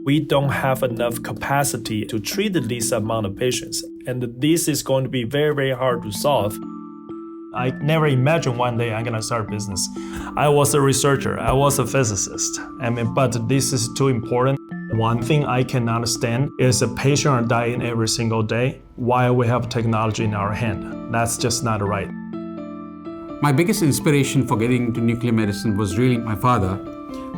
We don't have enough capacity to treat this amount of patients. And this is going to be very, very hard to solve. I never imagined one day I'm going to start a business. I was a researcher, I was a physicist. But this is too important. One thing I cannot stand is a patient are dying every single day while we have technology in our hand. That's just not right. My biggest inspiration for getting into nuclear medicine was really my father,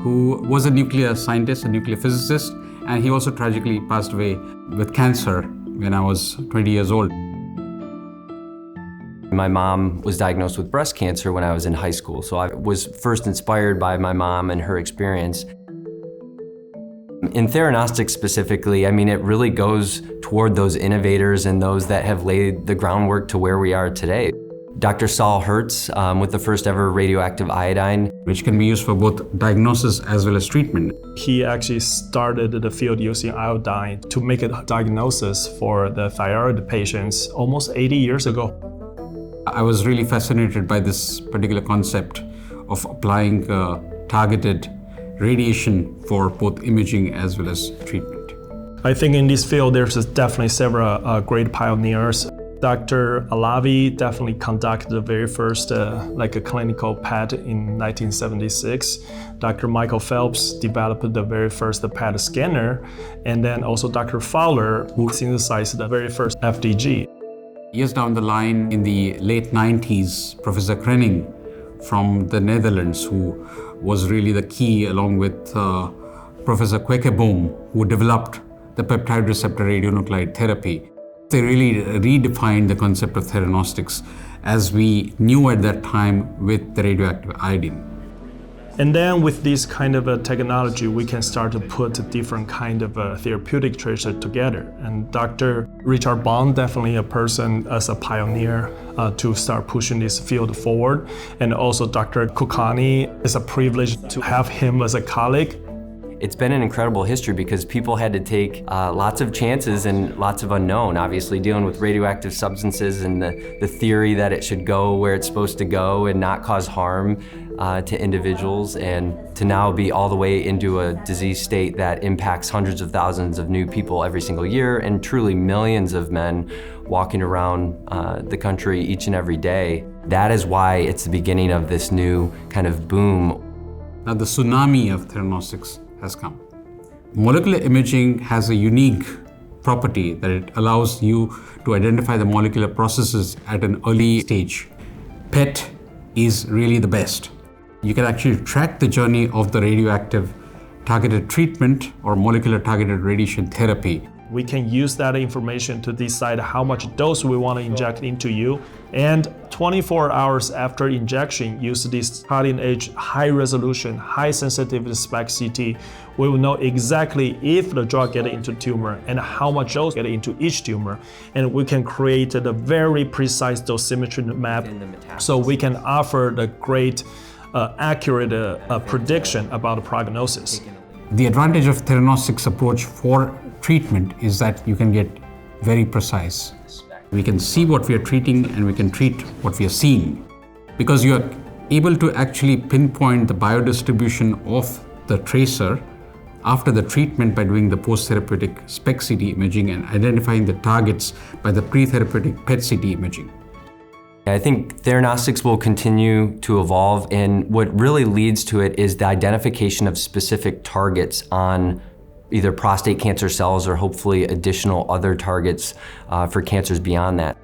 who was a nuclear scientist, a nuclear physicist, and he also tragically passed away with cancer when I was 20 years old. My mom was diagnosed with breast cancer when I was in high school, so I was first inspired by my mom and her experience. In Theranostics specifically, it really goes toward those innovators and those that have laid the groundwork to where we are today. Dr. Saul Hertz with the first ever radioactive iodine, which can be used for both diagnosis as well as treatment. He actually started the field using iodine to make a diagnosis for the thyroid patients almost 80 years ago. I was really fascinated by this particular concept of applying targeted radiation for both imaging as well as treatment. I think in this field there's definitely several great pioneers. Dr. Alavi definitely conducted the very first a clinical PET in 1976. Dr. Michael Phelps developed the very first PET scanner, and then also Dr. Fowler, who synthesized the very first FDG. Years down the line, in the late 90s, Professor Krenning from the Netherlands, who was really the key, along with Professor Kwekeboom, who developed the peptide receptor radionuclide therapy. They really redefined the concept of theranostics as we knew at that time with the radioactive iodine. And then with this kind of technology, we can start to put different kind of therapeutic tracer together. And Dr. Richard Bond, definitely a person as a pioneer to start pushing this field forward. And also Dr. Kukani, it's a privilege to have him as a colleague. It's been an incredible history because people had to take lots of chances and lots of unknown, obviously dealing with radioactive substances and the theory that it should go where it's supposed to go and not cause harm to individuals, and to now be all the way into a disease state that impacts hundreds of thousands of new people every single year and truly millions of men walking around the country each and every day. That is why it's the beginning of this new kind of boom. Now the tsunami of theranostics has come. Molecular imaging has a unique property that it allows you to identify the molecular processes at an early stage. PET is really the best. You can actually track the journey of the radioactive targeted treatment or molecular targeted radiation therapy. We can use that information to decide how much dose we want to inject into you, and 24 hours after injection, use this cutting-edge, high-resolution, high-sensitivity SPECT-CT. We will know exactly if the drug gets into tumor and how much dose get into each tumor, and we can create a very precise dosimetry map, so we can offer the great, accurate prediction about the prognosis. The advantage of Theranostics approach for treatment is that you can get very precise. We can see what we are treating and we can treat what we are seeing. Because you are able to actually pinpoint the biodistribution of the tracer after the treatment by doing the post-therapeutic SPECT-CT imaging and identifying the targets by the pre-therapeutic PET-CT imaging. I think Theranostics will continue to evolve, and what really leads to it is the identification of specific targets on either prostate cancer cells or hopefully additional other targets for cancers beyond that.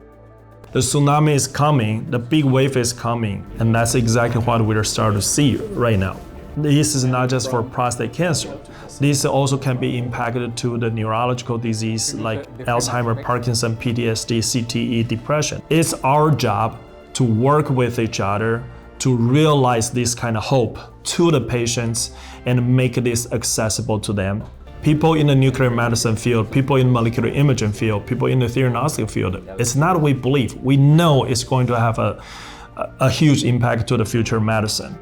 The tsunami is coming, the big wave is coming, and that's exactly what we're starting to see right now. This is not just for prostate cancer. This also can be impacted to the neurological disease like Alzheimer, Parkinson, PTSD, CTE, depression. It's our job to work with each other to realize this kind of hope to the patients and make this accessible to them. People in the nuclear medicine field, people in the molecular imaging field, people in the theranostic field, it's not we believe, we know it's going to have a huge impact to the future medicine.